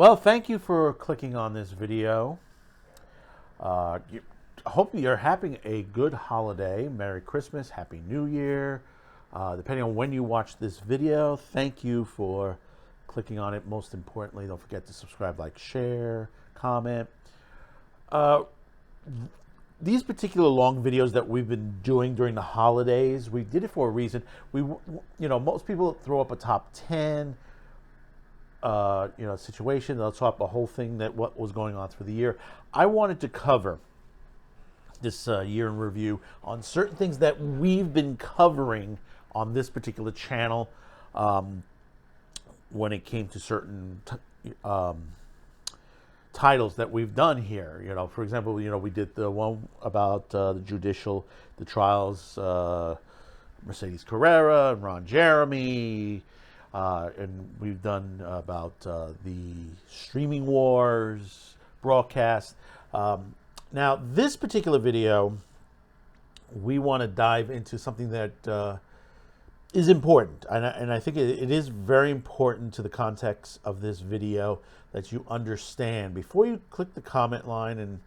Well, thank you for clicking on this video. I hope you're having a good holiday. Merry Christmas, Happy New Year. Depending on when you watch this video, thank you for clicking on it. Most importantly, don't forget to subscribe, like, share, comment. These particular long videos that we've been doing during the holidays, we did it for a reason. Most people throw up a top 10 situation. They'll talk a whole thing that what was going on through the year. I wanted to cover this year in review on certain things that we've been covering on this particular channel when it came to certain titles that we've done here. For example, we did the one about the trials, Mercedes Carrera and Ron Jeremy. And we've done about the streaming wars broadcast. Now, this particular video, we want to dive into something that is important. And I think it is very important to the context of this video that you understand. Before you click the comment line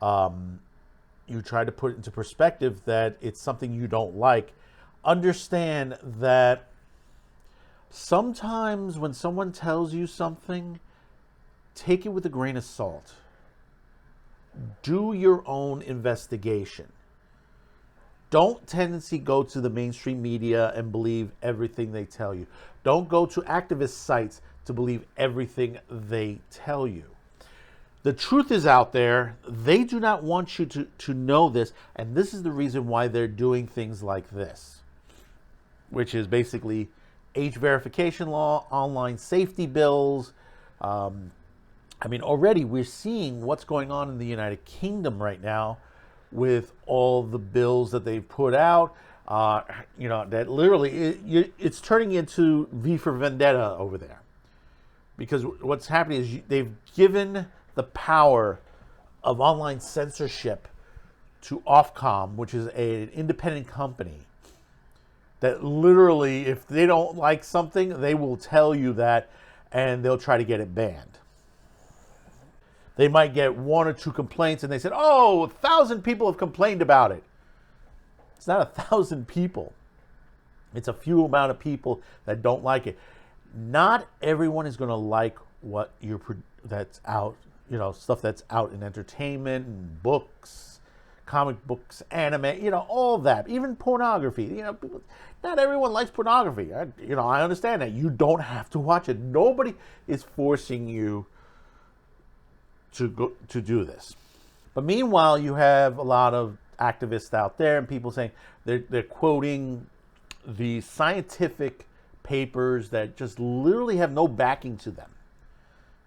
and you try to put it into perspective that it's something you don't like, understand that sometimes when someone tells you something, take it with a grain of salt. Do your own investigation. Don't tendency go to the mainstream media and believe everything they tell you. Don't go to activist sites to believe everything they tell you. The truth is out there. They do not want you to know this, and this is the reason why they're doing things like this, which is basically age verification law, online safety bills. Already we're seeing what's going on in the United Kingdom right now with all the bills that they've put out. That literally it's turning into V for Vendetta over there, because what's happening is they've given the power of online censorship to Ofcom, which is an independent company that literally, if they don't like something, they will tell you that, and they'll try to get it banned. They might get one or two complaints, and they said, 1,000 people have complained about it. It's not 1,000 people. It's a few amount of people that don't like it. Not everyone is going to like what that's out, stuff that's out in entertainment and books, comic books, anime, all that, even pornography. Not everyone likes pornography. I understand that. You don't have to watch it. Nobody is forcing you to do this. But meanwhile, you have a lot of activists out there and people saying they're quoting the scientific papers that just literally have no backing to them.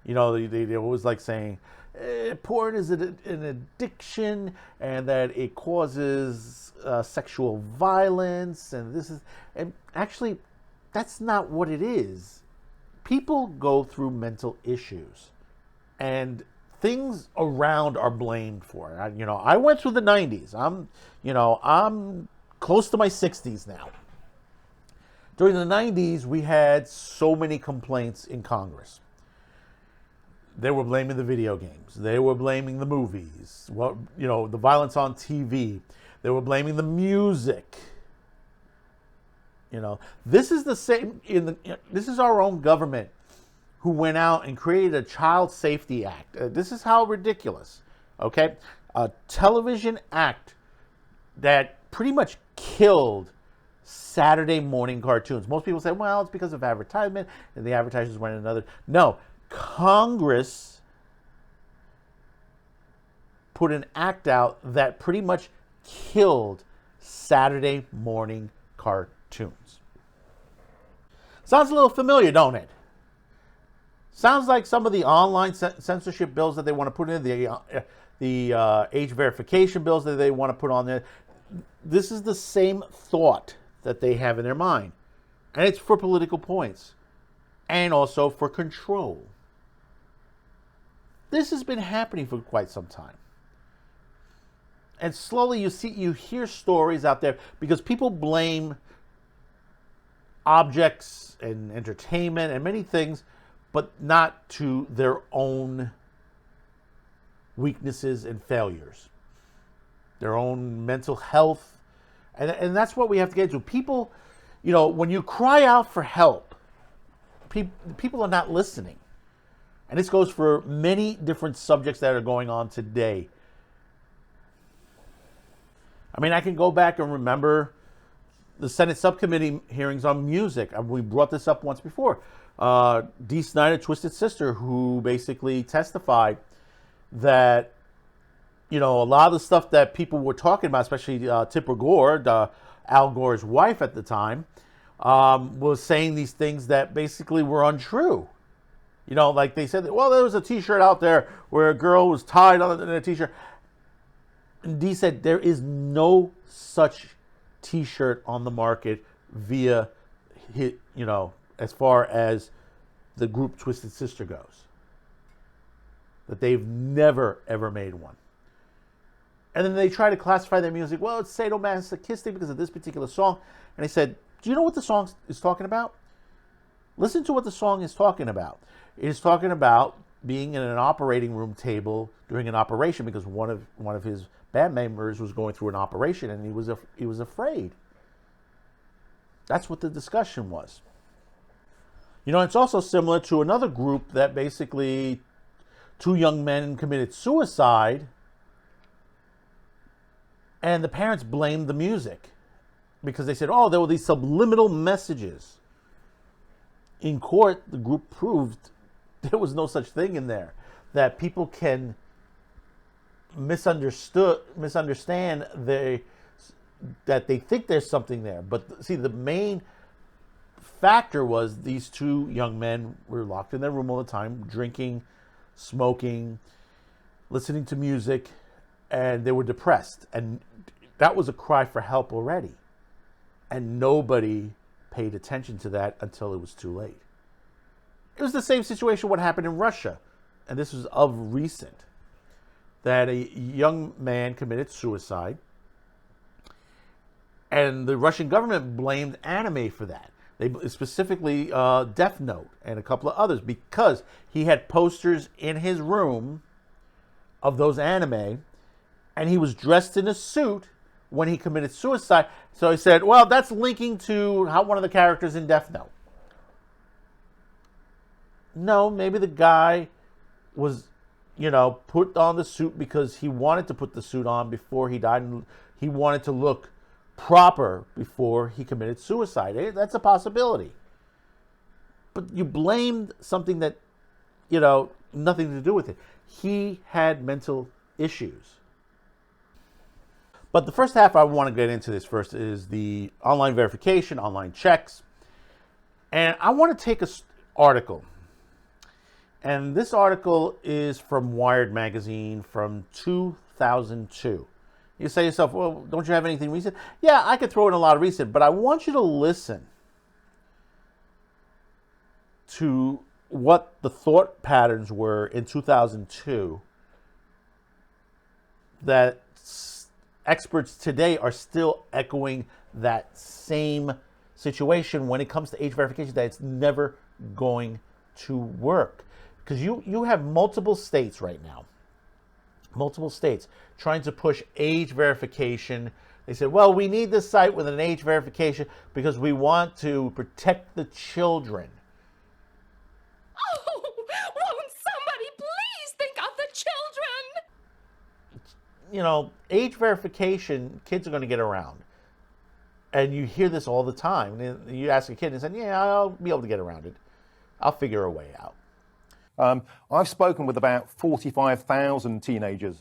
They always like saying porn is an addiction and that it causes sexual violence, and actually that's not what it is. People go through mental issues, and things around are blamed for it. I went through the 90s. I'm close to my 60s now. During the 90s, we had so many complaints in Congress. They were blaming the video games. They were blaming the movies. The violence on TV. They were blaming the music. This is the same. This is our own government who went out and created a Child Safety Act. This is how ridiculous. Okay, a television act that pretty much killed Saturday morning cartoons. Most people say, well, it's because of advertisement, and the advertisers went another. No. Congress put an act out that pretty much killed Saturday morning cartoons. Sounds a little familiar, don't it? Sounds like some of the online censorship bills that they want to put in, the age verification bills that they want to put on there. This is the same thought that they have in their mind. And it's for political points and also for control. This has been happening for quite some time. And slowly you hear stories out there because people blame objects and entertainment and many things but not to their own weaknesses and failures, their own mental health. And that's what we have to get to. People, when you cry out for help, people are not listening. And this goes for many different subjects that are going on today. I mean, I can go back and remember the Senate subcommittee hearings on music. We brought this up once before. Dee Snider, Twisted Sister, who basically testified that, a lot of the stuff that people were talking about, especially Tipper Gore, Al Gore's wife at the time, was saying these things that basically were untrue. Like they said, well, there was a T-shirt out there where a girl was tied on a T-shirt. And Dee said there is no such T-shirt on the market via, as far as the group Twisted Sister goes. That they've never, ever made one. And then they try to classify their music. Well, it's sadomasochistic because of this particular song. And they said, do you know what the song is talking about? Listen to what the song is talking about. It is talking about being in an operating room table during an operation because one of his band members was going through an operation and he was afraid. That's what the discussion was. It's also similar to another group that basically 2 young men committed suicide and the parents blamed the music because they said, oh, there were these subliminal messages. In court, the group proved there was no such thing in there, that people can misunderstand that they think there's something there. But see, the main factor was these 2 young men were locked in their room all the time, drinking, smoking, listening to music, and they were depressed. And that was a cry for help already. And nobody paid attention to that until it was too late. It was the same situation what happened in Russia, and this was of recent, that a young man committed suicide, and the Russian government blamed anime for that. They specifically Death Note and a couple of others because he had posters in his room of those anime, and he was dressed in a suit when he committed suicide. So he said, well, that's linking to how one of the characters in Death Note. No, maybe the guy was, put on the suit because he wanted to put the suit on before he died, and he wanted to look proper before he committed suicide. That's a possibility. But you blamed something that, nothing to do with it. He had mental issues. But the first half I want to get into this first is the online verification, online checks. And I want to take an article. And this article is from Wired magazine from 2002. You say to yourself, well, don't you have anything recent? Yeah, I could throw in a lot of recent, but I want you to listen to what the thought patterns were in 2002 that experts today are still echoing that same situation when it comes to age verification, that it's never going to work. Because you have multiple states right now, trying to push age verification. They said, well, we need this site with an age verification because we want to protect the children. Oh, won't somebody please think of the children? Age verification, kids are going to get around. And you hear this all the time. And you ask a kid and say, yeah, I'll be able to get around it. I'll figure a way out. I've spoken with about 45,000 teenagers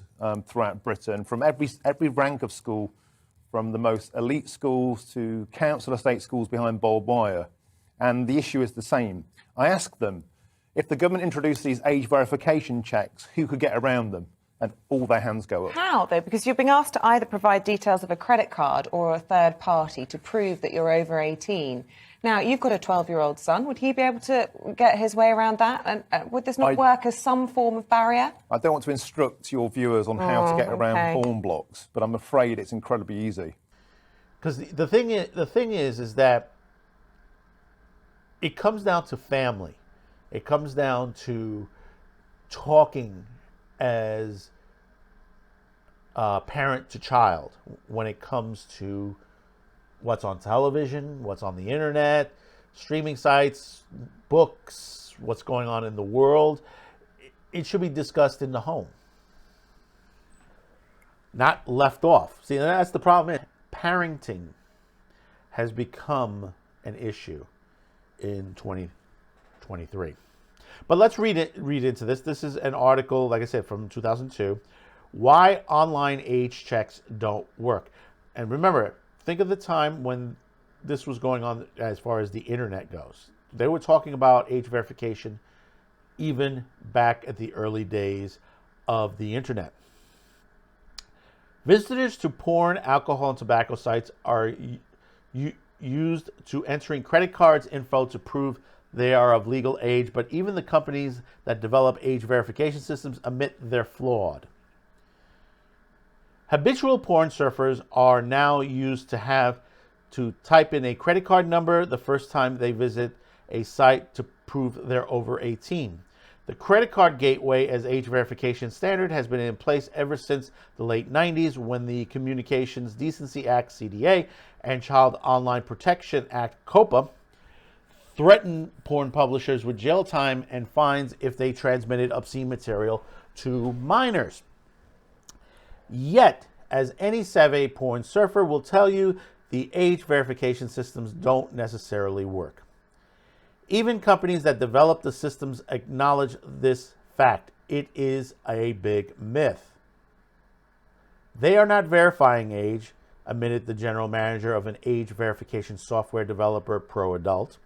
throughout Britain, from every rank of school, from the most elite schools to council estate schools behind barbed wire. And the issue is the same. I asked them, if the government introduced these age verification checks, who could get around them? And all their hands go up. How, though? Because you're being asked to either provide details of a credit card or a third party to prove that you're over 18. Now, you've got a 12-year-old son. Would he be able to get his way around that? And would this not work as some form of barrier? I don't want to instruct your viewers on how to get around porn blocks, but I'm afraid it's incredibly easy. Because the thing is that it comes down to family. It comes down to talking as parent to child when it comes to what's on television, what's on the internet, streaming sites, books, what's going on in the world. It should be discussed in the home, not left off. See, that's the problem. Parenting has become an issue in 2023. But let's read into this. This is an article, like I said, from 2002. Why online age checks don't work. And remember, think of the time when this was going on as far as the internet goes. They were talking about age verification even back at the early days of the internet. Visitors to porn, alcohol, and tobacco sites are used to entering credit cards info to prove they are of legal age, but even the companies that develop age verification systems admit they're flawed. Habitual porn surfers are now used to have to type in a credit card number the first time they visit a site to prove they're over 18. The credit card gateway as age verification standard has been in place ever since the late 90s when the Communications Decency Act, CDA, and Child Online Protection Act, COPA, threatened porn publishers with jail time and fines if they transmitted obscene material to minors. Yet, as any savvy porn surfer will tell you, the age verification systems don't necessarily work. Even companies that develop the systems acknowledge this fact. It is a big myth. They are not verifying age, admitted the general manager of an age verification software developer, Pro Adult.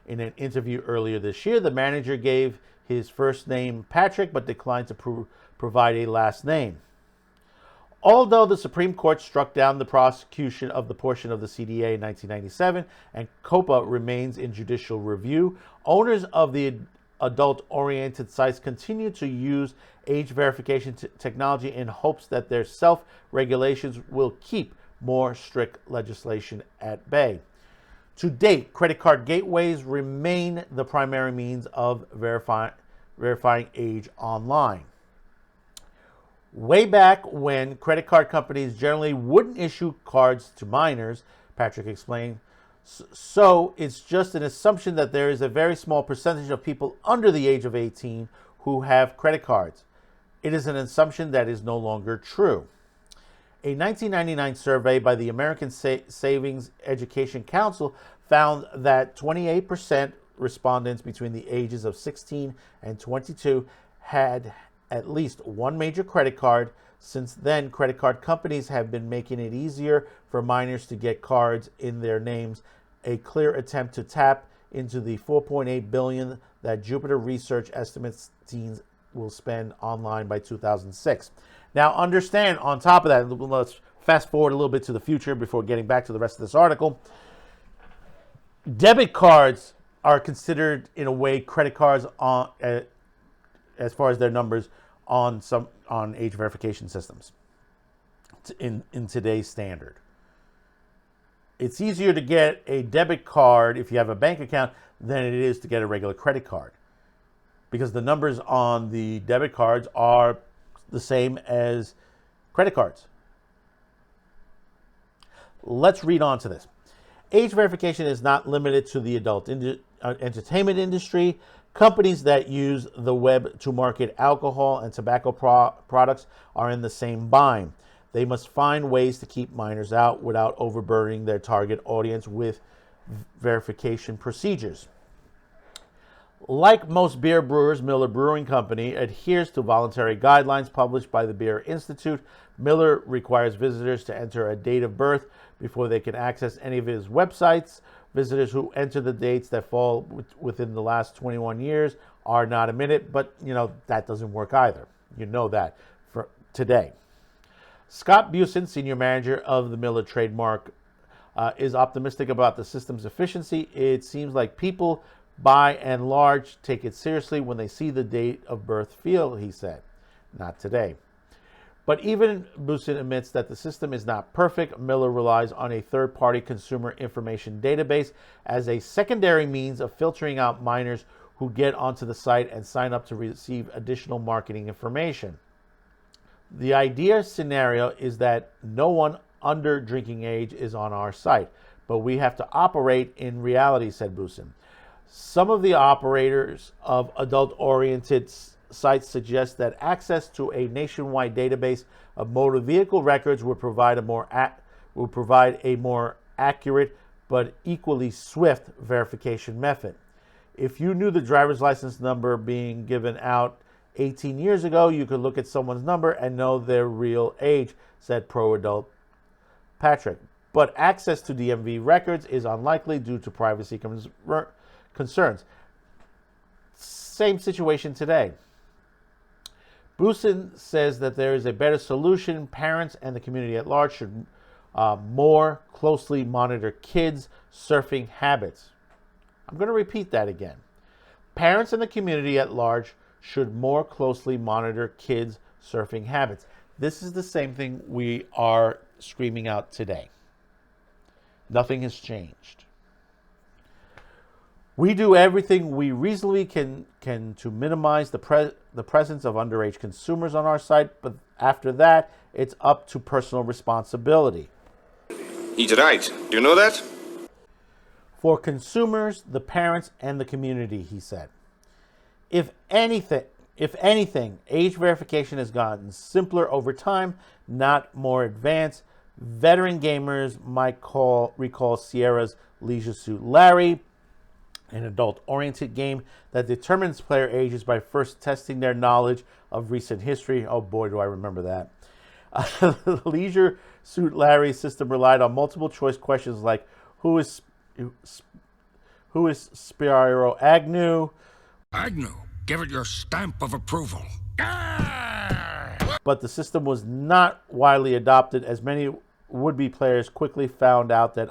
In an interview earlier this year, the manager gave his first name Patrick, but declined to provide a last name. Although the Supreme Court struck down the prosecution of the portion of the CDA in 1997 and COPA remains in judicial review, owners of the adult-oriented sites continue to use age verification technology in hopes that their self-regulations will keep more strict legislation at bay. To date, credit card gateways remain the primary means of verifying age online. Way back when credit card companies generally wouldn't issue cards to minors, Patrick explained, so it's just an assumption that there is a very small percentage of people under the age of 18 who have credit cards. It is an assumption that is no longer true. A 1999 survey by the American Savings Education Council found that 28% respondents between the ages of 16 and 22 had at least one major credit card. Since then, credit card companies have been making it easier for minors to get cards in their names, a clear attempt to tap into the $4.8 billion that Jupiter Research estimates teens will spend online by 2006. Now, understand, on top of that, let's fast forward a little bit to the future before getting back to the rest of this article. Debit cards are considered, in a way, credit cards on as far as their numbers on age verification systems in today's standard. It's easier to get a debit card if you have a bank account than it is to get a regular credit card, because the numbers on the debit cards are the same as credit cards. Let's read on to this. Age verification is not limited to the adult entertainment industry. Companies that use the web to market alcohol and tobacco products are in the same bind. They must find ways to keep minors out without overburdening their target audience with verification procedures. Like most beer brewers, Miller Brewing Company adheres to voluntary guidelines published by the Beer Institute. Miller requires visitors to enter a date of birth before they can access any of his websites. Visitors who enter the dates that fall within the last 21 years are not admitted, but that doesn't work either. You know that for today. Scott Busen, senior manager of the Miller trademark, is optimistic about the system's efficiency. It seems like people, by and large, take it seriously when they see the date of birth field, he said. Not today. But even Busen admits that the system is not perfect. Miller relies on a third-party consumer information database as a secondary means of filtering out minors who get onto the site and sign up to receive additional marketing information. The idea scenario is that no one under drinking age is on our site, but we have to operate in reality, said Busin. Some of the operators of adult-oriented sites suggest that access to a nationwide database of motor vehicle records would provide a more accurate but equally swift verification method. If you knew the driver's license number being given out 18 years ago, you could look at someone's number and know their real age, said pro-adult Patrick. But access to DMV records is unlikely due to privacy concerns. Same situation today. Busin says that there is a better solution. Parents and the community at large should more closely monitor kids' surfing habits. I'm going to repeat that again. Parents and the community at large should more closely monitor kids' surfing habits. This is the same thing we are screaming out today. Nothing has changed. We do everything we reasonably can to minimize the presence of underage consumers on our site, but after that, it's up to personal responsibility. He's right. Do you know that? For consumers, the parents, and the community, he said. If anything, age verification has gotten simpler over time, not more advanced. Veteran gamers might recall Sierra's Leisure Suit Larry, an adult-oriented game that determines player ages by first testing their knowledge of recent history. Oh boy, do I remember that. The Leisure Suit Larry system relied on multiple choice questions like who is Spiro Agnew? Agnew, give it your stamp of approval. But the system was not widely adopted, as many would-be players quickly found out that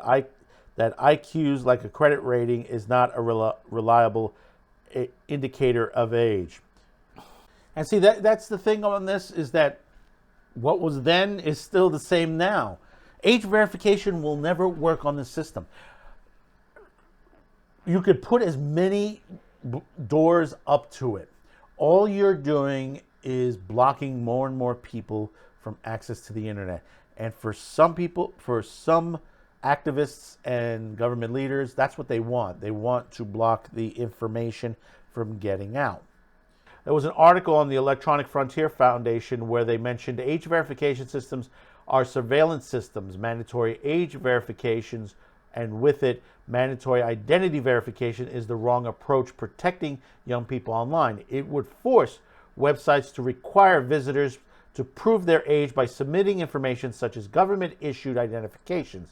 IQs, like a credit rating, is not a reliable indicator of age. And see, that's the thing on this, is that what was then is still the same now. Age verification will never work on the system. You could put as many doors up to it. All you're doing is blocking more and more people from access to the internet. And for some people, for some activists and government leaders, that's what they want. They want to block the information from getting out. There was an article on the Electronic Frontier Foundation where they mentioned age verification systems are surveillance systems, mandatory age verifications, and with it, mandatory identity verification is the wrong approach protecting young people online. It would force websites to require visitors to prove their age by submitting information such as government-issued identifications.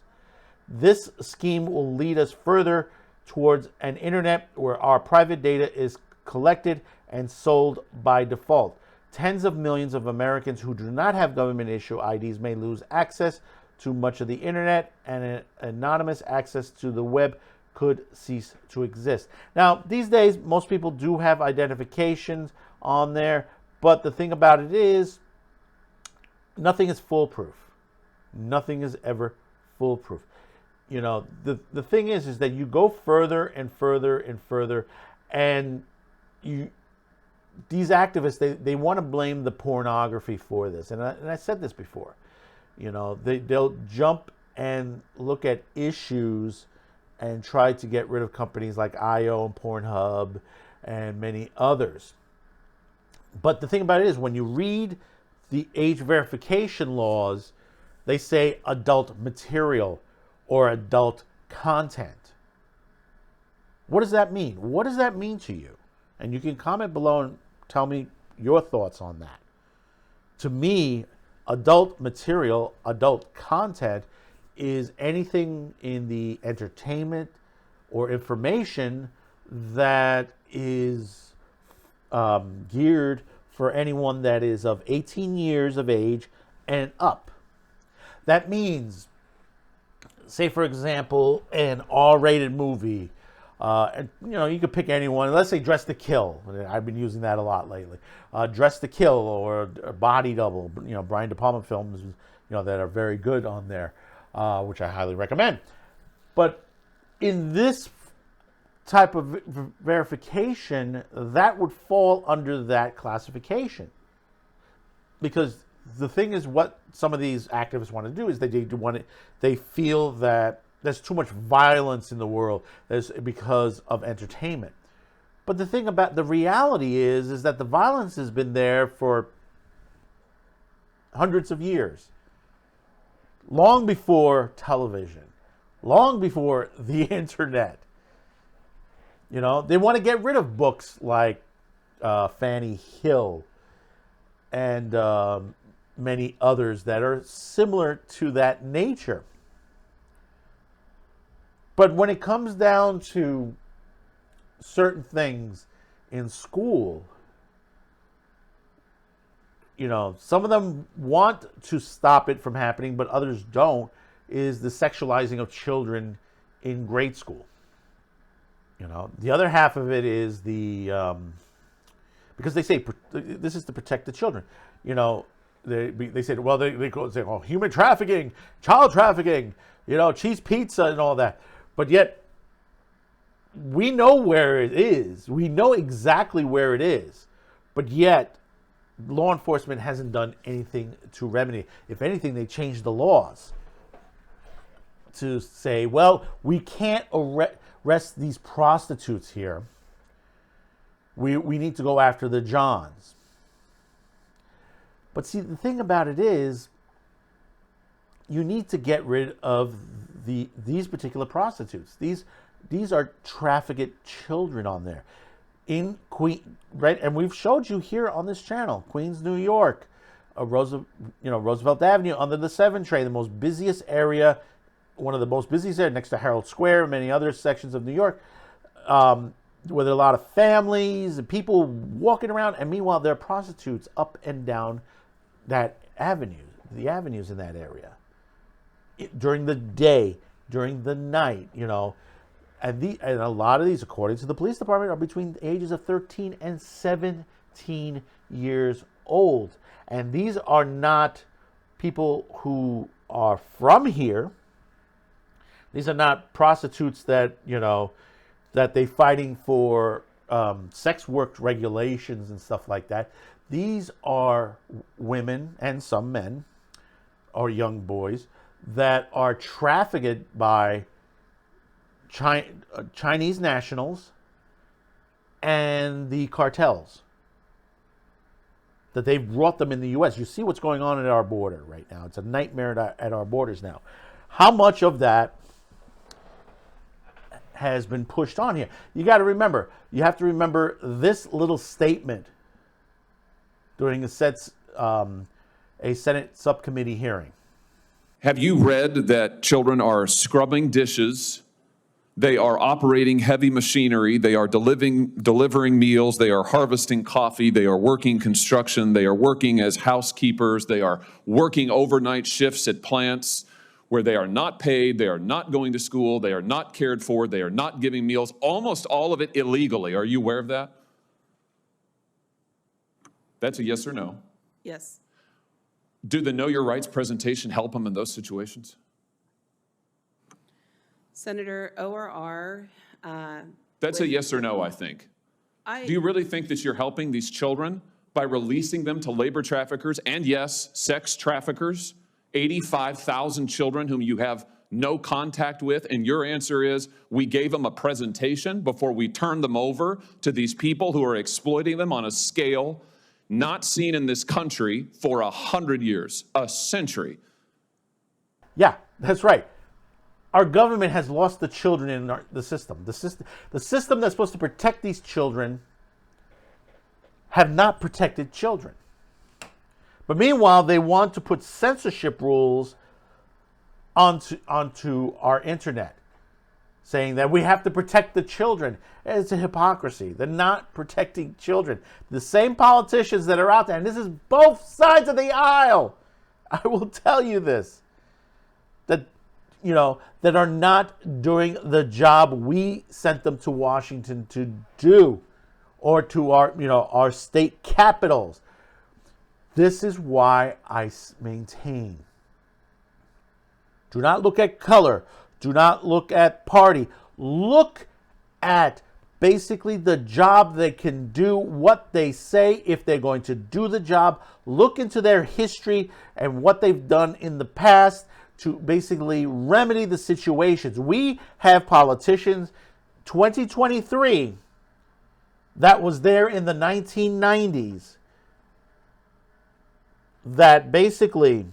This scheme will lead us further towards an internet where our private data is collected and sold by default. Tens of millions of Americans who do not have government-issued IDs may lose access to much of the internet, and anonymous access to the web could cease to exist. Now, these days, most people do have identifications on there, but the thing about it is, nothing is foolproof. Nothing is ever foolproof. You know, the thing is that you go further and further and further, and these activists, they want to blame the pornography for this. And I said this before. You know, they'll jump and look at issues and try to get rid of companies like IO and Pornhub and many others. But the thing about it is, when you read the age verification laws, they say adult material or adult content. What does that mean? What does that mean to you? And you can comment below and tell me your thoughts on that. To me, adult material, adult content is anything in the entertainment or information that is geared for anyone that is of 18 years of age and up. That means, say for example, an R-rated movie. And, you know, you could pick anyone. Let's say Dress to Kill. I've been using that a lot lately. Dress to Kill or Body Double. You know, Brian De Palma films, you know, that are very good on there, which I highly recommend. But in this type of verification, that would fall under that classification. Because the thing is, what some of these activists want to do is they feel that there's too much violence in the world because of entertainment. But the thing about the reality is that the violence has been there for hundreds of years, long before television, long before the internet. You know, they want to get rid of books like Fanny Hill and many others that are similar to that nature. But when it comes down to certain things in school, you know, some of them want to stop it from happening, but others don't, is the sexualizing of children in grade school. You know, the other half of it is because they say this is to protect the children. You know, they said, well, they say, oh, human trafficking, child trafficking, you know, cheese pizza and all that. But yet, we know where it is. We know exactly where it is. But yet, law enforcement hasn't done anything to remedy it. If anything, they changed the laws to say, well, we can't arrest these prostitutes here. We need to go after the Johns. But see, the thing about it is, you need to get rid of these particular prostitutes. These are trafficked children on there. In right, and we've showed you here on this channel, Queens, New York, Roosevelt Avenue, under the 7 train, the most busiest area, one of the most busiest areas next to Herald Square and many other sections of New York, where there are a lot of families and people walking around, and meanwhile there are prostitutes up and down that avenue, the avenues in that area, during the day, during the night, you know. And a lot of these, according to the police department, are between the ages of 13 and 17 years old. And these are not people who are from here. These are not prostitutes that, you know, that they're fighting for sex work regulations and stuff like that. These are women and some men or young boys that are trafficked by Chinese nationals and the cartels, that they've brought them in the U.S. You see what's going on at our border right now. It's a nightmare at our borders now. How much of that has been pushed on here? You have to remember this little statement during a Senate subcommittee hearing. Have you read that children are scrubbing dishes? They are operating heavy machinery. They are delivering meals. They are harvesting coffee. They are working construction. They are working as housekeepers. They are working overnight shifts at plants where they are not paid. They are not going to school. They are not cared for. They are not giving meals. Almost all of it illegally. Are you aware of that? That's a yes or no. Yes. Do the Know Your Rights presentation help them in those situations? Senator ORR. That's a yes or no, I think. Do you really think that you're helping these children by releasing them to labor traffickers and, yes, sex traffickers? 85,000 children whom you have no contact with, and your answer is, we gave them a presentation before we turned them over to these people who are exploiting them on a scale not seen in this country for 100 years, a century. Yeah, that's right. Our government has lost the children in the system. The system that's supposed to protect these children have not protected children. But meanwhile, they want to put censorship rules onto our internet, saying that we have to protect the children. It's a hypocrisy. They're not protecting children. The same politicians that are out there, and this is both sides of the aisle, I will tell you this, that are not doing the job we sent them to Washington to do, or to our state capitals. This is why I maintain, do not look at color, do not look at party, look at basically the job they can do, what they say, if they're going to do the job. Look into their history and what they've done in the past to basically remedy the situations. We have politicians, 2023, that was there in the 1990s, that basically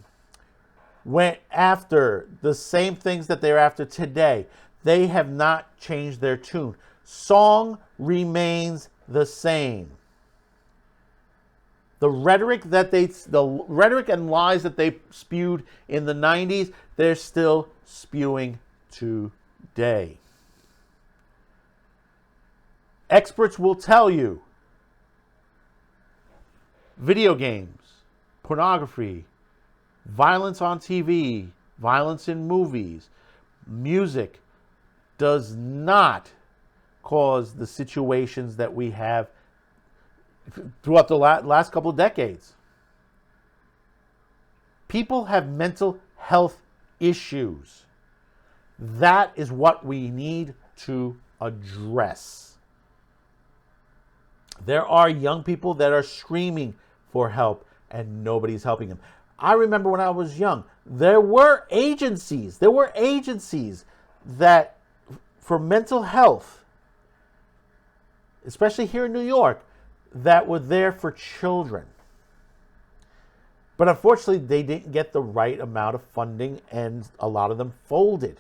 went after the same things that they're after today. They have not changed their tune. Song remains the same. The rhetoric and lies that they spewed in the 90s, they're still spewing today. Experts will tell you video games, pornography, violence on TV, violence in movies, music does not cause the situations that we have throughout the last couple of decades. People have mental health issues. That is what we need to address. There are young people that are screaming for help and nobody's helping them. I remember when I was young, there were agencies that for mental health, especially here in New York, that were there for children. But unfortunately, they didn't get the right amount of funding, and a lot of them folded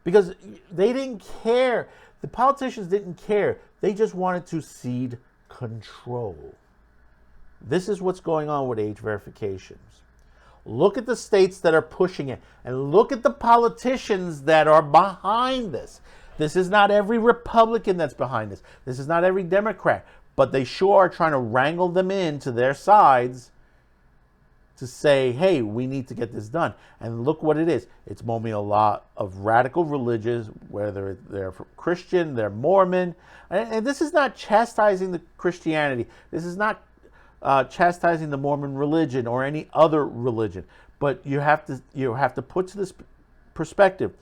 because they didn't care. The politicians didn't care. They just wanted to cede control. This is what's going on with age verifications. Look at the states that are pushing it, and look at the politicians that are behind this. This is not every Republican that's behind this. This is not every Democrat. But they sure are trying to wrangle them into their sides to say, hey, we need to get this done. And look what it is. It's molding a lot of radical religions, whether they're Christian, they're Mormon. And this is not chastising the Christianity. This is not chastising the Mormon religion or any other religion. But you have to put to this perspective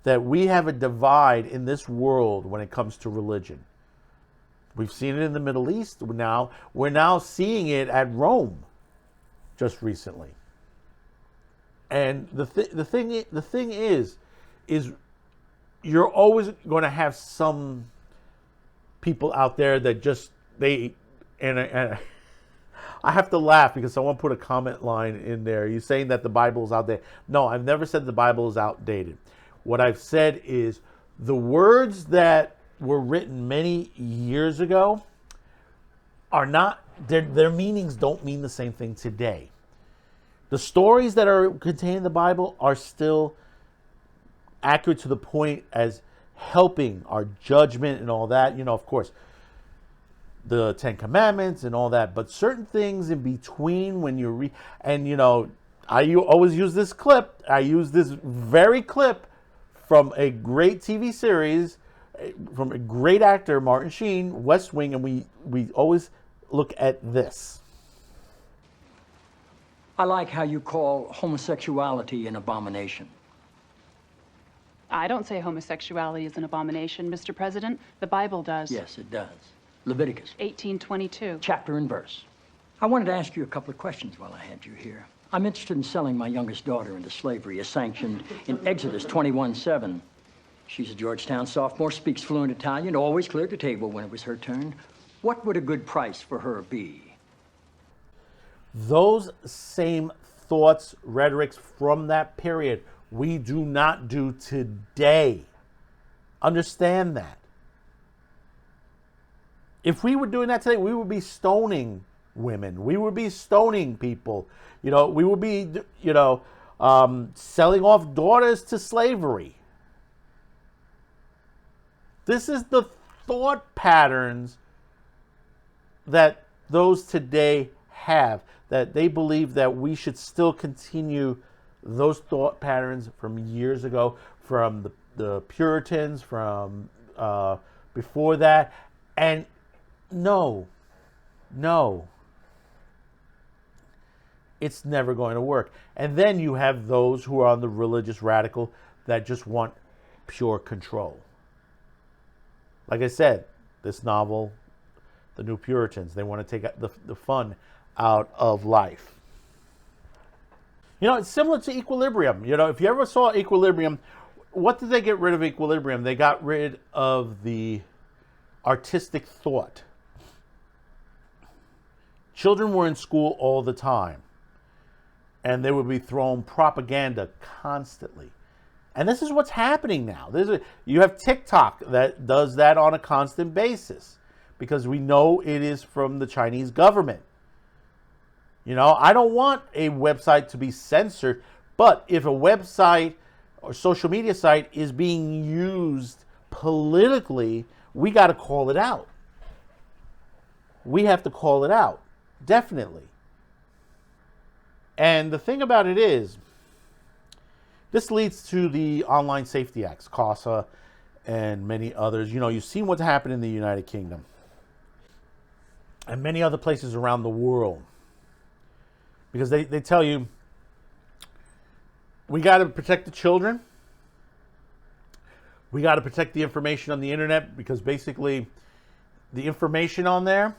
that we have a divide in this world when it comes to religion. We've seen it in the Middle East. We're now seeing it at Rome just recently. And the thing is you're always going to have some people out there that just and I have to laugh because someone put a comment line in there. You're saying that the Bible is outdated. No, I've never said the Bible is outdated. What I've said is the words that were written many years ago are not, their meanings don't mean the same thing today. The stories that are contained in the Bible are still accurate to the point as helping our judgment and all that. You know, of course, the Ten Commandments and all that, but certain things in between when you read, and you know, I always use this clip. I use this very clip from a great TV series from a great actor, Martin Sheen, West Wing, and we always look at this. I like how you call homosexuality an abomination. I don't say homosexuality is an abomination, Mr. President. The Bible does. Yes, it does. Leviticus 18:22. Chapter and verse. I wanted to ask you a couple of questions while I had you here. I'm interested in selling my youngest daughter into slavery as sanctioned in Exodus 21:7. She's a Georgetown sophomore, speaks fluent Italian, always cleared the table when it was her turn. What would a good price for her be? Those same thoughts, rhetorics from that period, we do not do today. Understand that. If we were doing that today, we would be stoning women. We would be stoning people. You know, we would be, selling off daughters to slavery. This is the thought patterns that those today have, that they believe that we should still continue those thought patterns from years ago, from the Puritans, from before that. And no, it's never going to work. And then you have those who are on the religious radical that just want pure control. Like I said, this novel, The New Puritans, they want to take the fun out of life. You know, it's similar to Equilibrium. You know, if you ever saw Equilibrium, what did they get rid of Equilibrium? They got rid of the artistic thought. Children were in school all the time, and they would be thrown propaganda constantly. And this is what's happening now. You have TikTok that does that on a constant basis because we know it is from the Chinese government. You know, I don't want a website to be censored, but if a website or social media site is being used politically, we got to call it out. We have to call it out, definitely. And the thing about it is, this leads to the Online Safety Acts, CASA, and many others. You know, you've seen what's happened in the United Kingdom and many other places around the world. Because they tell you, we got to protect the children. We got to protect the information on the internet because basically the information on there,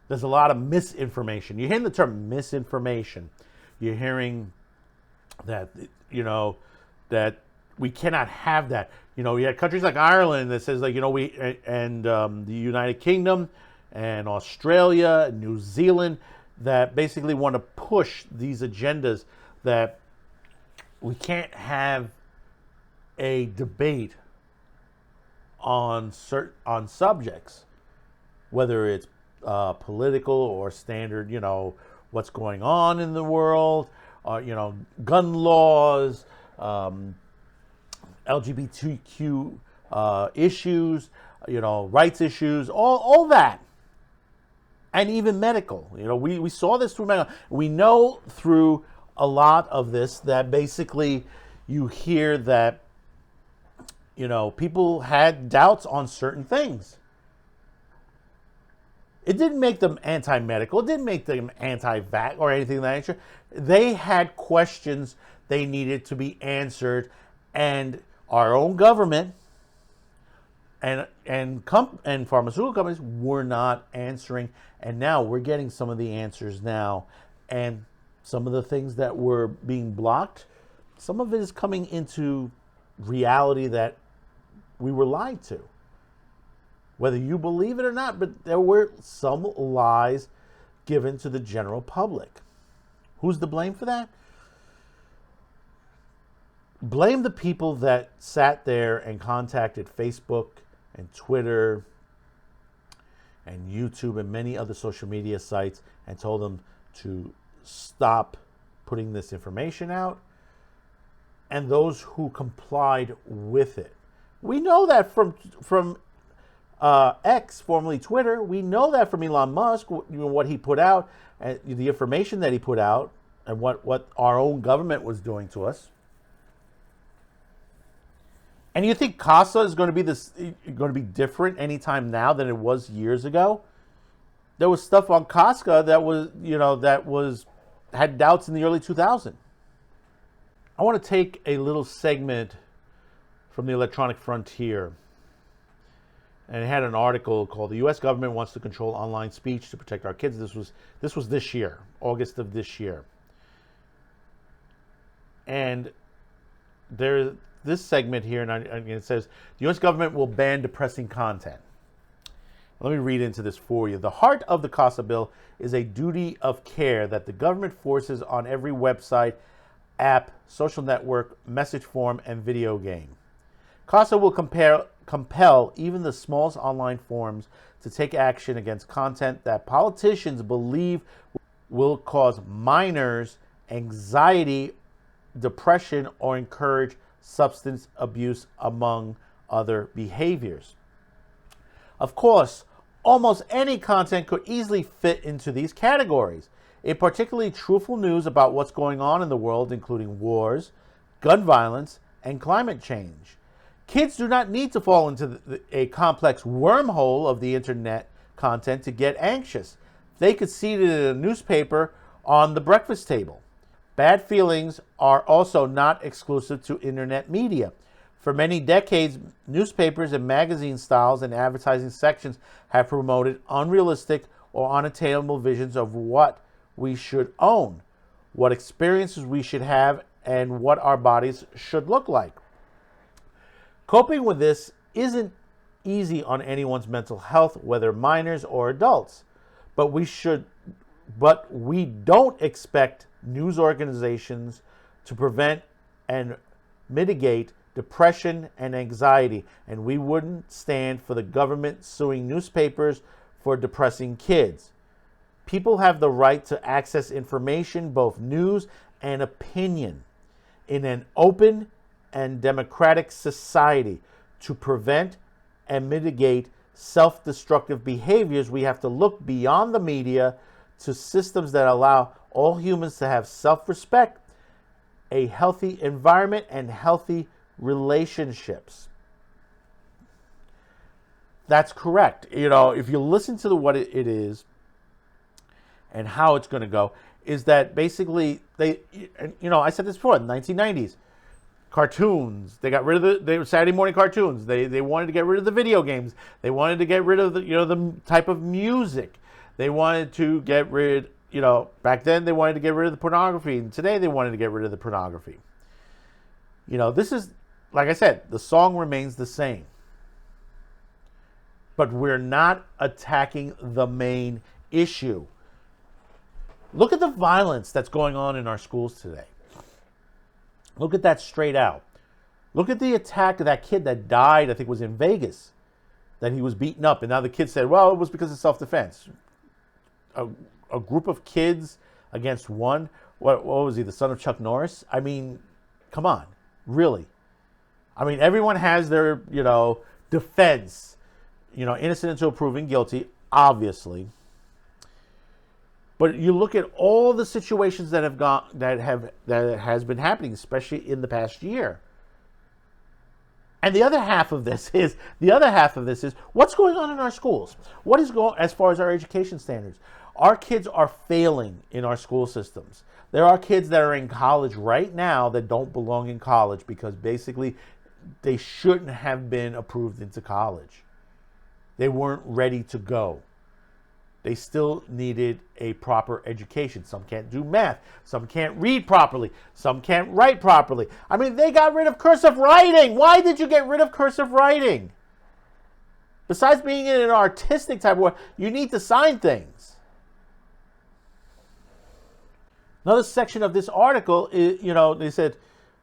there's a lot of misinformation. You're hearing the term misinformation. You're hearing that, you know, that we cannot have that. You know, you had countries like Ireland that says, like, you know, the United Kingdom and Australia and New Zealand that basically want to push these agendas that we can't have a debate on subjects, whether it's political or standard, you know, what's going on in the world, you know, gun laws, LGBTQ issues, you know, rights issues, all that. And even medical. You know, we saw this through medical. We know through a lot of this that basically you hear that, you know, people had doubts on certain things. It didn't make them anti-medical. It didn't make them anti-vax or anything of that nature. They had questions they needed to be answered, and our own government and pharmaceutical companies were not answering. And now we're getting some of the answers now. And some of the things that were being blocked, some of it is coming into reality that we were lied to. Whether you believe it or not, but there were some lies given to the general public. Who's to blame for that? Blame the people that sat there and contacted Facebook and Twitter and YouTube and many other social media sites and told them to stop putting this information out, and those who complied with it. We know that from X, formerly Twitter. We know that from Elon Musk, what he put out, and the information that he put out, and what our own government was doing to us. And you think CASA is going to be different anytime now than it was years ago? There was stuff on CASA that had doubts in the early 2000s. I want to take a little segment from the Electronic Frontier. And it had an article called "The U.S. Government Wants to Control Online Speech to Protect Our Kids." This was this year, August of this year. And there's this segment here, and it says, "The U.S. government will ban depressing content." Let me read into this for you. "The heart of the CASA bill is a duty of care that the government forces on every website, app, social network, message form, and video game. CASA will compel even the smallest online forums to take action against content that politicians believe will cause minors anxiety, depression, or encourage substance abuse, among other behaviors." Of course, almost any content could easily fit into these categories. A particularly truthful news about what's going on in the world, including wars, gun violence, and climate change. Kids do not need to fall into a complex wormhole of the internet content to get anxious. They could see it in a newspaper on the breakfast table. Bad feelings are also not exclusive to internet media. For many decades, newspapers and magazine styles and advertising sections have promoted unrealistic or unattainable visions of what we should own, what experiences we should have, and what our bodies should look like. Coping with this isn't easy on anyone's mental health, whether minors or adults, but we don't expect news organizations to prevent and mitigate depression and anxiety, and we wouldn't stand for the government suing newspapers for depressing kids. People have the right to access information, both news and opinion, in an open and democratic society. To prevent and mitigate self-destructive behaviors, we have to look beyond the media to systems that allow all humans to have self-respect, a healthy environment, and healthy relationships. That's correct. If you listen to what it is and how it's going to go, is that basically I said this before, in the 1990s, cartoons, they got rid of they were Saturday morning cartoons. They wanted to get rid of the video games. They wanted to get rid of the type of music. They wanted to get rid, back then they wanted to get rid of the pornography, and today they wanted to get rid of the pornography. This is, like I said, the song remains the same. But we're not attacking the main issue. Look at the violence that's going on in our schools today. Look at that straight out. Look at the attack of that kid that died, I think was in Vegas, that he was beaten up. And now the kid said, well, it was because of self-defense. A group of kids against one. What was he, the son of Chuck Norris? I mean, come on, really. I mean, everyone has their, defense, innocent until proven guilty, obviously. But you look at all the situations that has been happening, especially in the past year. And the other half of this is what's going on in our schools? What is going as far as our education standards? Our kids are failing in our school systems. There are kids that are in college right now that don't belong in college because basically they shouldn't have been approved into college. They weren't ready to go. They still needed a proper education. Some can't do math. Some can't read properly. Some can't write properly. I mean, they got rid of cursive writing. Why did you get rid of cursive writing? Besides being in an artistic type of way, you need to sign things. Another section of this article is, they said,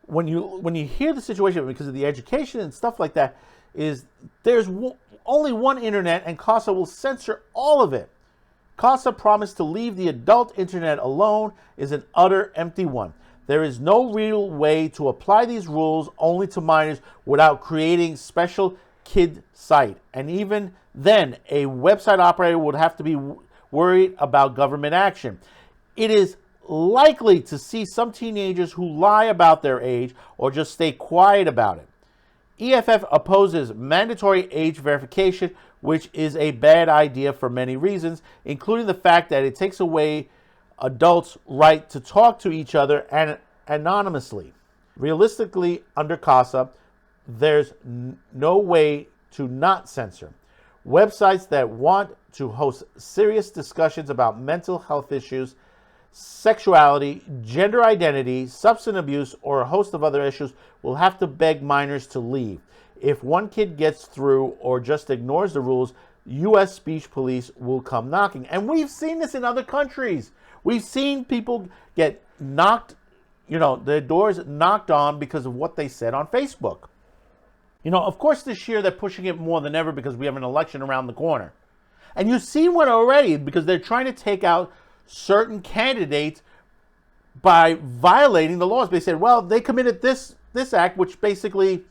when you hear the situation because of the education and stuff like that, is there's only one internet and CASA will censor all of it. CASA promised to leave the adult internet alone is an utter empty one. There is no real way to apply these rules only to minors without creating special kid site. And even then, a website operator would have to be worried about government action. It is likely to see some teenagers who lie about their age or just stay quiet about it. EFF opposes mandatory age verification, which is a bad idea for many reasons, including the fact that it takes away adults' right to talk to each other and anonymously. Realistically, under CASA, there's no way to not censor. Websites that want to host serious discussions about mental health issues, sexuality, gender identity, substance abuse, or a host of other issues will have to beg minors to leave. If one kid gets through or just ignores the rules, U.S. speech police will come knocking. And we've seen this in other countries. We've seen people get knocked, their doors knocked on because of what they said on Facebook. Of course this year they're pushing it more than ever because we have an election around the corner. And you've seen one already because they're trying to take out certain candidates by violating the laws. They said, well, they committed this act, which basically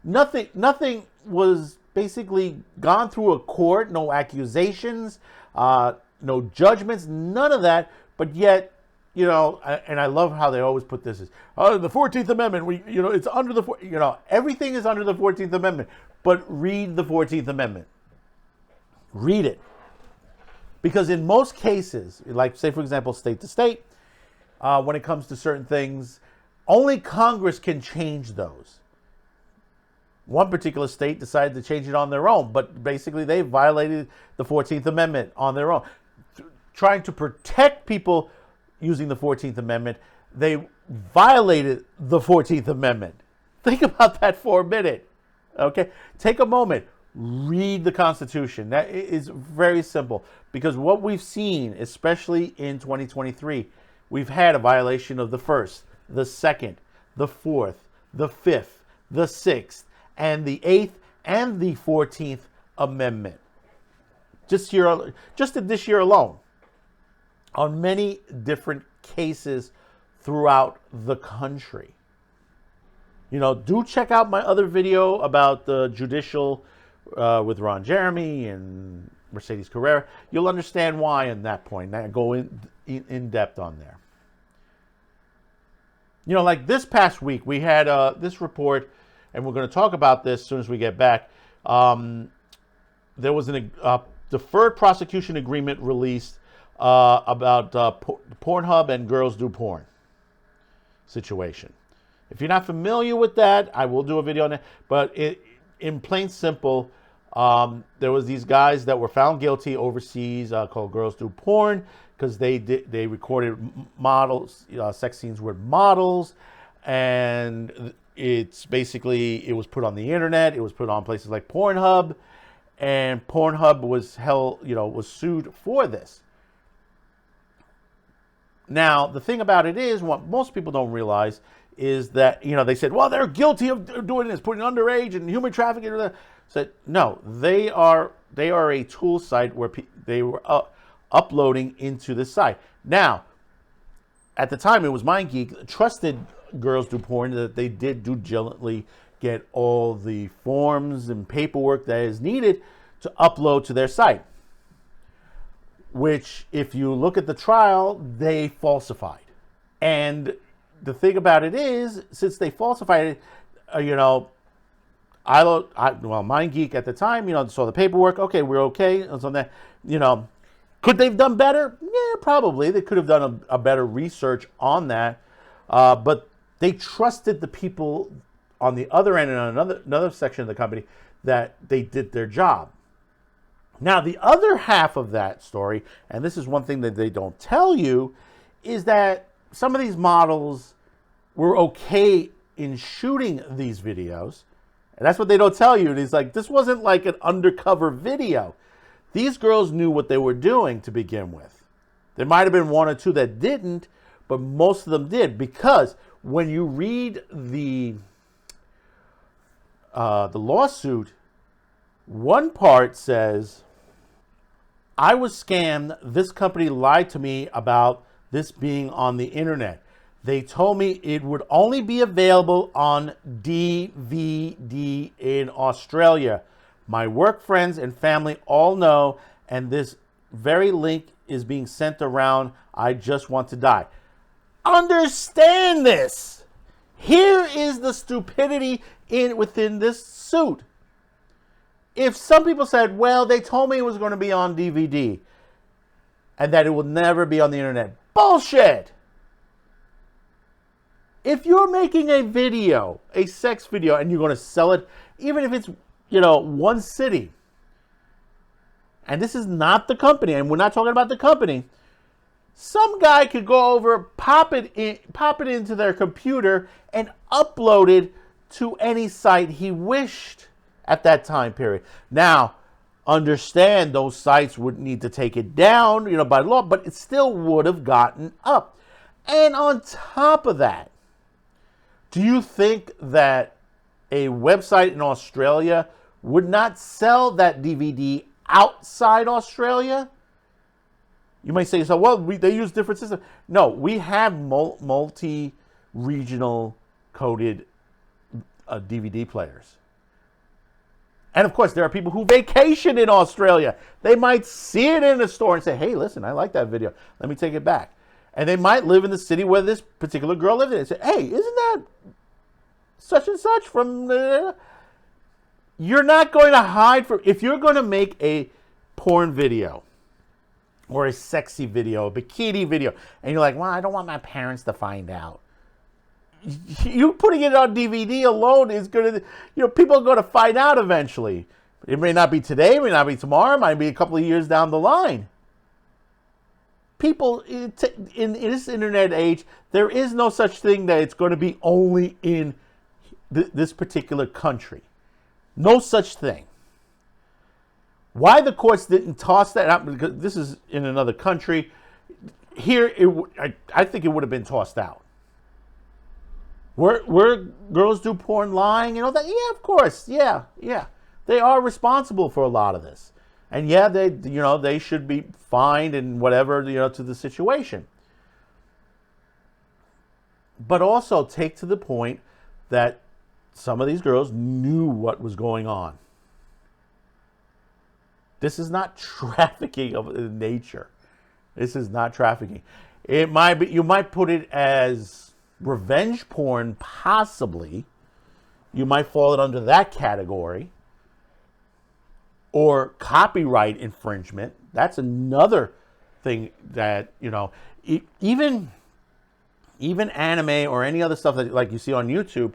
nothing was basically gone through a court, no accusations, no judgments, none of that. But yet, and I love how they always put this as, the 14th Amendment, it's under the, everything is under the 14th Amendment. But read the 14th Amendment. Read it. Because in most cases, like say, for example, state to state, when it comes to certain things, only Congress can change those. One particular state decided to change it on their own, but basically they violated the 14th Amendment on their own. Trying to protect people using the 14th Amendment, they violated the 14th Amendment. Think about that for a minute. Okay? Take a moment. Read the Constitution. That is very simple, because what we've seen, especially in 2023, we've had a violation of the First, the Second, the Fourth, the Fifth, the Sixth, and the Eighth, and the 14th Amendment. Just in this year alone, on many different cases throughout the country. You know, do check out my other video about the judicial with Ron Jeremy and Mercedes Carrera. You'll understand why at that point. I go in depth on there. You know, like this past week, we had this report, and we're going to talk about this as soon as we get back. There was a deferred prosecution agreement released about Pornhub and Girls Do Porn situation. If you're not familiar with that, I will do a video on it. But in plain simple, there was these guys that were found guilty overseas called Girls Do Porn, because they recorded models, sex scenes with models, and it's basically, it was put on the internet. It was put on places like Pornhub, and Pornhub was sued for this. Now, the thing about it is, what most people don't realize is that, they said, well, they're guilty of doing this, putting underage and human trafficking. Said, no, they are a tool site where they were uploading into the site. Now, at the time, it was MindGeek trusted Girls Do Porn that they did diligently get all the forms and paperwork that is needed to upload to their site, which, if you look at the trial, they falsified. And the thing about it is, since they falsified it, MindGeek at the time, saw the paperwork. Okay, we're okay. So that, could they have done better? Yeah, probably. They could have done a better research on that. But they trusted the people on the other end, and on another section of the company, that they did their job. Now, the other half of that story, and this is one thing that they don't tell you, is that some of these models were okay in shooting these videos. And that's what they don't tell you. And it's like, this wasn't like an undercover video. These girls knew what they were doing to begin with. There might have been one or two that didn't, but most of them did. Because when you read the lawsuit, one part says, I was scammed. This company lied to me about this being on the internet. They told me it would only be available on DVD in Australia. My work friends and family all know, and this very link is being sent around. I just want to die. Understand this. Here is the stupidity within this suit. If some people said, well, they told me it was going to be on DVD and that it will never be on the internet. Bullshit! If you're making a video, a sex video, and you're going to sell it, even if it's, one city, and this is not the company, and we're not talking about the company, some guy could go over, pop it into their computer, and upload it to any site he wished at that time period. Now, understand those sites would need to take it down, by law, but it still would have gotten up. And on top of that, do you think that a website in Australia would not sell that DVD outside Australia? You might say, so, well, they use different systems. No, we have multi-regional coded DVD players. And of course, there are people who vacation in Australia. They might see it in a store and say, hey, listen, I like that video. Let me take it back. And they might live in the city where this particular girl lives in. They say, hey, isn't that such and such from the... You're not going to hide from... If you're going to make a porn video or a sexy video, a bikini video, and you're like, well, I don't want my parents to find out. you putting it on DVD alone is going to, people are going to find out eventually. It may not be today, it may not be tomorrow, it might be a couple of years down the line. People, in this internet age, there is no such thing that it's going to be only in this particular country. No such thing. Why the courts didn't toss that out, because this is in another country. Here, I think it would have been tossed out. Where girls do porn lying and all that, yeah, of course, yeah. They are responsible for a lot of this. And yeah, they should be fined and whatever, to the situation. But also take to the point that some of these girls knew what was going on. This is not trafficking of nature. This is not trafficking. It might be, you might put it as revenge porn, possibly. You might fall it under that category. Or copyright infringement. That's another thing that, even anime or any other stuff that like you see on YouTube,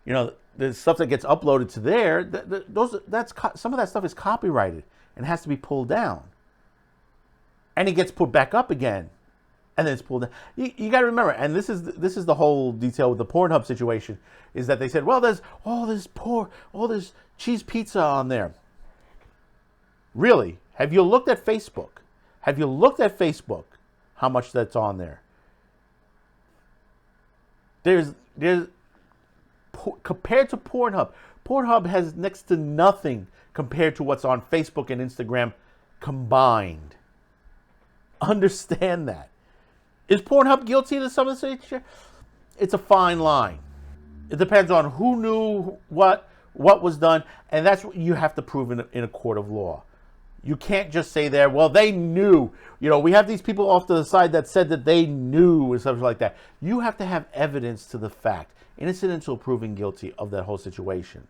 the stuff that gets uploaded to there, some of that stuff is copyrighted and has to be pulled down. And it gets put back up again. And then it's pulled down. You got to remember, and this is the whole detail with the Pornhub situation, is that they said, well, there's all this cheese pizza on there. Really? Have you looked at Facebook? Have you looked at Facebook? How much that's on there? There's compared to Pornhub. Pornhub has next to nothing compared to what's on Facebook and Instagram combined. Understand that. Is Pornhub guilty of some of this? It's a fine line. It depends on who knew what was done, and that's what you have to prove in a court of law. You can't just say there, well, they knew. We have these people off to the side that said that they knew and something like that. You have to have evidence to the fact, innocent until proven guilty of that whole situation.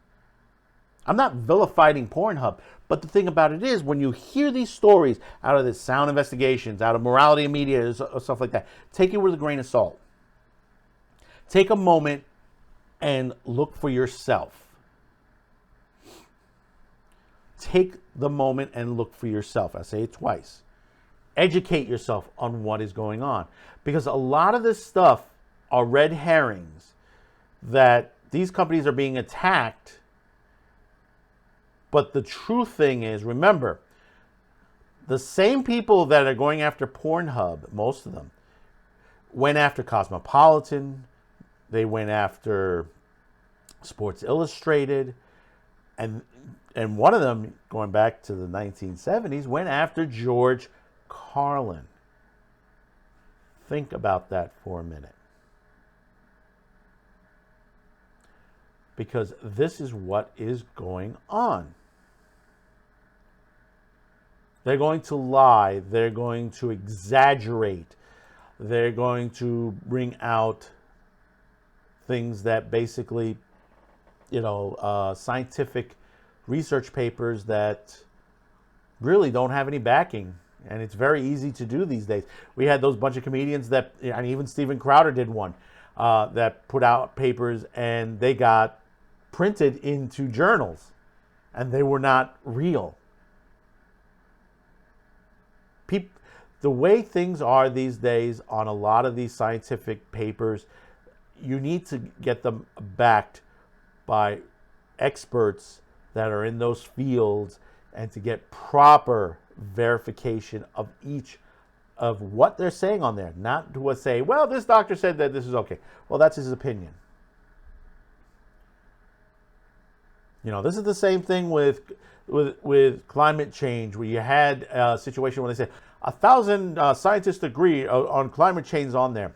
I'm not vilifying Pornhub, but the thing about it is, when you hear these stories out of the Sound Investigations, out of Morality and Media, or stuff like that, take it with a grain of salt. Take a moment and look for yourself. Take the moment and look for yourself. I say it twice. Educate yourself on what is going on. Because a lot of this stuff are red herrings that these companies are being attacked. But the true thing is, remember, the same people that are going after Pornhub, most of them, went after Cosmopolitan, they went after Sports Illustrated, and one of them, going back to the 1970s, went after George Carlin. Think about that for a minute. Because this is what is going on. They're going to lie. They're going to exaggerate. They're going to bring out things that basically, scientific research papers that really don't have any backing. And it's very easy to do these days. We had those bunch of comedians that, and even Steven Crowder did one, that put out papers and they got printed into journals and they were not real. The way things are these days on a lot of these scientific papers, you need to get them backed by experts that are in those fields and to get proper verification of each of what they're saying on there. Not to say, well, this doctor said that this is okay. Well, that's his opinion. This is the same thing with climate change, where you had a situation where they said 1,000 scientists agree on climate change on there.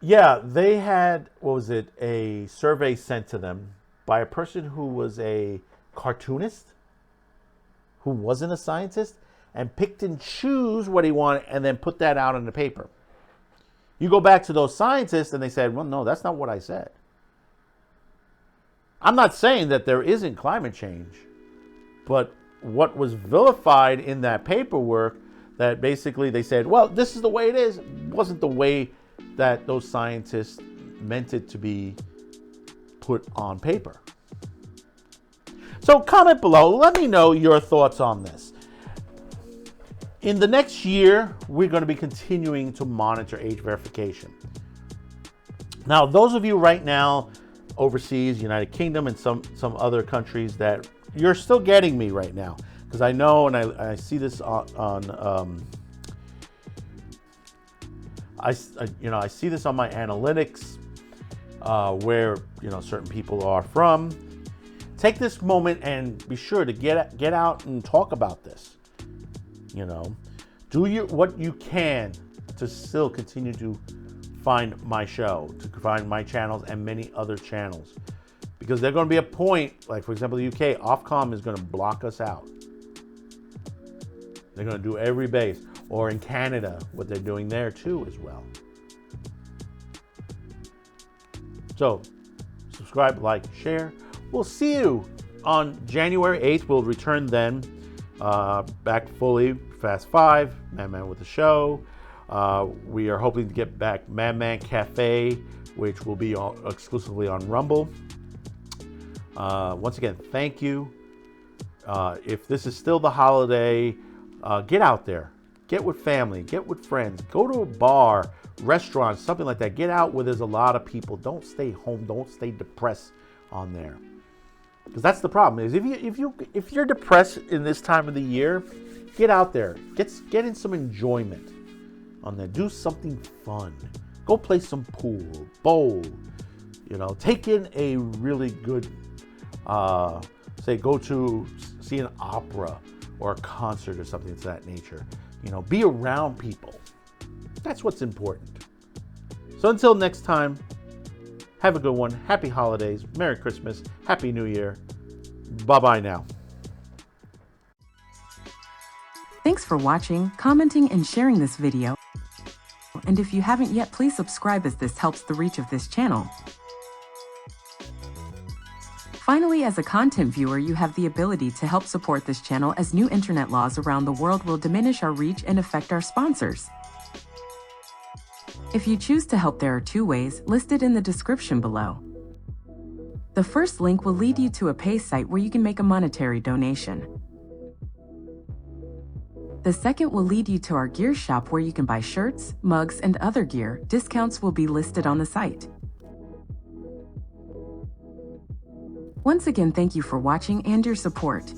Yeah, they had, a survey sent to them by a person who was a cartoonist, who wasn't a scientist, and picked and choose what he wanted and then put that out in the paper. You go back to those scientists and they said, well, no, that's not what I said. I'm not saying that there isn't climate change, but what was vilified in that paperwork, that basically they said, well, this is the way it is, wasn't the way that those scientists meant it to be put on paper. So comment below, let me know your thoughts on this. In the next year, we're going to be continuing to monitor age verification. Now, those of you right now overseas, United Kingdom and some other countries, that you're still getting me right now, because I know, and I see this I see this on my analytics, where certain people are from. Take this moment and be sure to get out and talk about this. Do what you can to still continue to find my show, to find my channels and many other channels, because there's going to be a point, like for example, the UK, Ofcom is going to block us out. They're going to do every base, or in Canada, what they're doing there too as well. So, subscribe, like, share. We'll see you on January 8th. We'll return then, back fully, Fast 5, Man with the Show. We are hoping to get back Man Cafe, which will be exclusively on Rumble. Once again, thank you. If this is still the holiday, get out there. Get with family. Get with friends. Go to a bar, restaurant, something like that. Get out where there's a lot of people. Don't stay home. Don't stay depressed on there. Because that's the problem. Is if you're depressed in this time of the year, get out there. Get in some enjoyment on there. Do something fun. Go play some pool, bowl. Take in a really good, say, go to see an opera or a concert or something of that nature. Be around people. That's what's important. So until next time, have a good one. Happy holidays. Merry Christmas. Happy New Year. Bye-bye now. Thanks for watching, commenting, and sharing this video. And if you haven't yet, please subscribe, as this helps the reach of this channel. Finally, as a content viewer, you have the ability to help support this channel, as new internet laws around the world will diminish our reach and affect our sponsors. If you choose to help, there are two ways listed in the description below. The first link will lead you to a pay site where you can make a monetary donation. The second will lead you to our gear shop where you can buy shirts, mugs, and other gear. Discounts will be listed on the site. Once again, thank you for watching and your support.